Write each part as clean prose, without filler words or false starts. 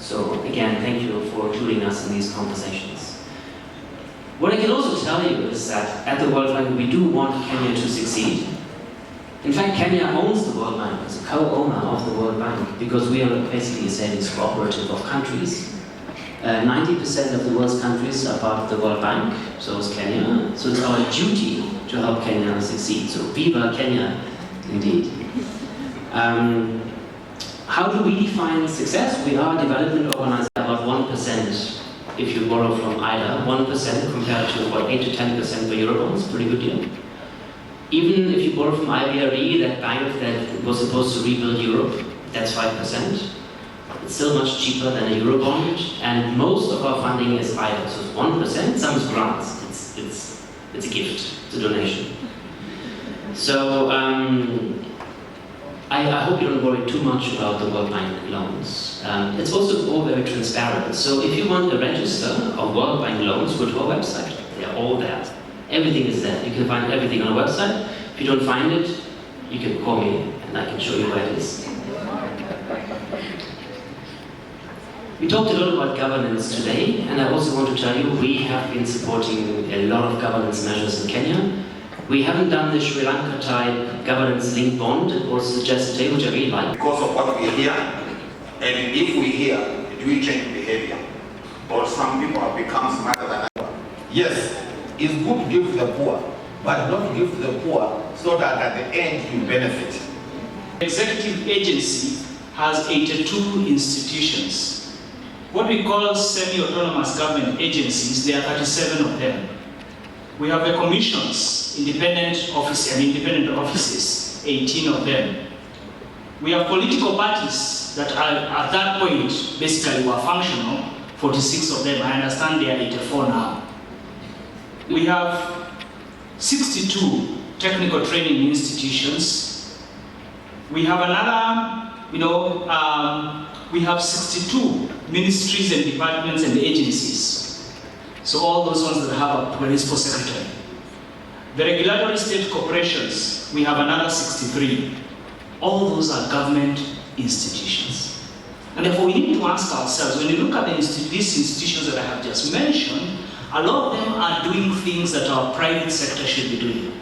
So again, thank you for including us in these conversations. What I can also tell you is that at the World Bank, we do want Kenya to succeed. In fact, Kenya owns the World Bank, it's a co-owner of the World Bank, because we are basically a savings cooperative of countries. 90% of the world's countries are part of the World Bank, so is Kenya. So it's our duty to help Kenya succeed. So viva Kenya, indeed. How do we define success? We are a development organization, about 1% if you borrow from IDA, 1% compared to about 8 to 10% for Eurobonds, pretty good deal. Even if you borrow from IBRD, that bank that was supposed to rebuild Europe, that's 5%. It's still much cheaper than a Eurobond, and most of our funding is IDA, so it's 1%, some is grants, it's a gift, it's a donation. So, I hope you don't worry too much about the World Bank loans. It's also all very transparent. So if you want to register of World Bank loans, go to our website. They're all there. Everything is there. You can find everything on our website. If you don't find it, you can call me and I can show you where it is. We talked a lot about governance today, and I also want to tell you we have been supporting a lot of governance measures in Kenya. We haven't done the Sri Lanka type governance-linked bond. It was suggested today, which I really like. Because of what we hear, and if we hear, do we change behavior? Or some people have become smarter than others. Yes, it's good to give to the poor, but not give to the poor so that at the end you benefit. The executive agency has 82 institutions. What we call semi-autonomous government agencies, there are 37 of them. We have the commissions, independent offices, 18 of them. We have political parties that are, at that point, basically were functional, 46 of them. I understand they are 84 now. We have 62 technical training institutions. We have another, we have 62 ministries and departments and agencies. So all those ones that have a principal secretary. The regulatory state corporations, we have another 63. All those are government institutions. And therefore we need to ask ourselves, when you look at these institutions that I have just mentioned, a lot of them are doing things that our private sector should be doing.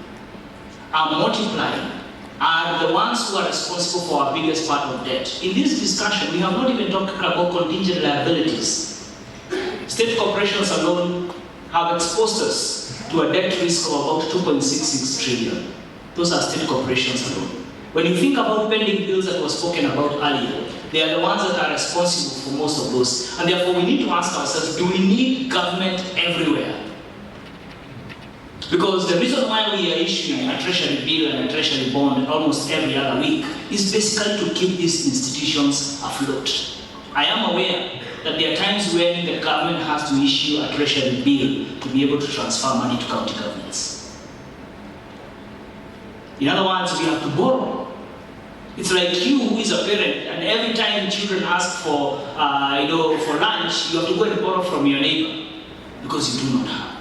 Are multiplying, are the ones who are responsible for our biggest part of debt. In this discussion, we have not even talked about contingent liabilities. State corporations alone have exposed us to a debt risk of about 2.66 trillion. Those are state corporations alone. When you think about pending bills that were spoken about earlier, they are the ones that are responsible for most of those. And therefore we need to ask ourselves, do we need government everywhere? Because the reason why we are issuing a treasury bill and a treasury bond almost every other week is basically to keep these institutions afloat. I am aware that there are times when the government has to issue a treasury bill to be able to transfer money to county governments. In other words, we have to borrow. It's like you who is a parent, and every time children ask for, for lunch, you have to go and borrow from your neighbor because you do not have.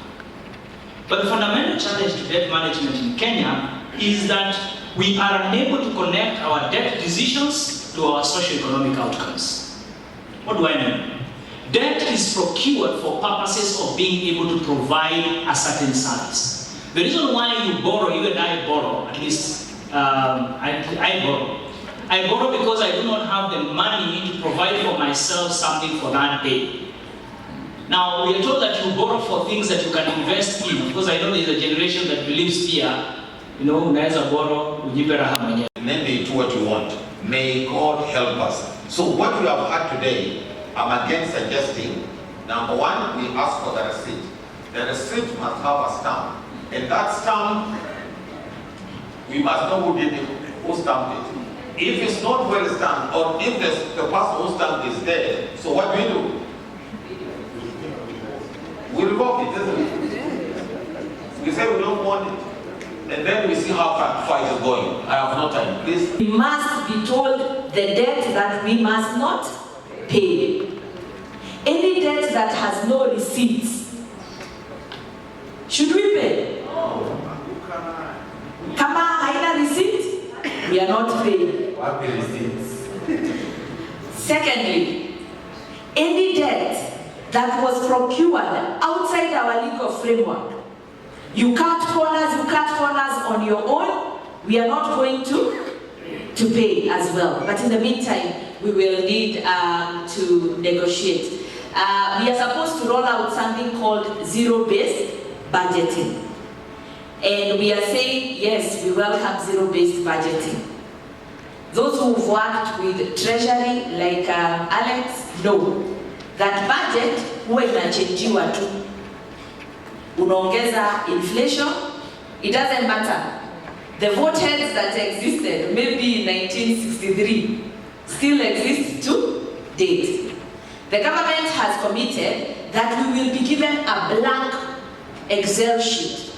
But the fundamental challenge to debt management in Kenya is that we are unable to connect our debt decisions to our socio-economic outcomes. What do I mean? Debt is procured for purposes of being able to provide a certain service. The reason why you borrow, you and I borrow, at least I borrow. I borrow because I do not have the money to provide for myself something for that day. Now, we are told that you borrow for things that you can invest in, because I know there is a generation that believes here, unaweza borrow, ujipe raha mwenyewe. Name it what you want. May God help us. So what we have had today, I'm again suggesting, number one, we ask for the receipt. The receipt must have a stamp. And that stamp, we must know who did it, who stamped it. If it's not well stamped, or if the person who stamped is dead, so what do? We revoke it, isn't it? We say we don't want it. And then we see how far it is going. I have no time, please. We must be told the debt that we must not pay. Any debt that has no receipts, should we pay? Kama haina receipt, we are not paying. What receipts? Secondly, that was procured outside our legal framework. You cut corners on your own. We are not going to pay as well. But in the meantime, we will need to negotiate. We are supposed to roll out something called zero-based budgeting. And we are saying, yes, we welcome zero-based budgeting. Those who've worked with Treasury, like Alex, know that budget huwa inachenjiwa tu. Unaongeza inflation, it doesn't matter. The vote heads that existed maybe in 1963 still exist to date. The government has committed that we will be given a blank Excel sheet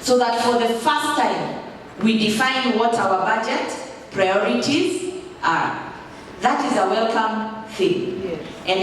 so that for the first time we define what our budget priorities are. That is a welcome thing. And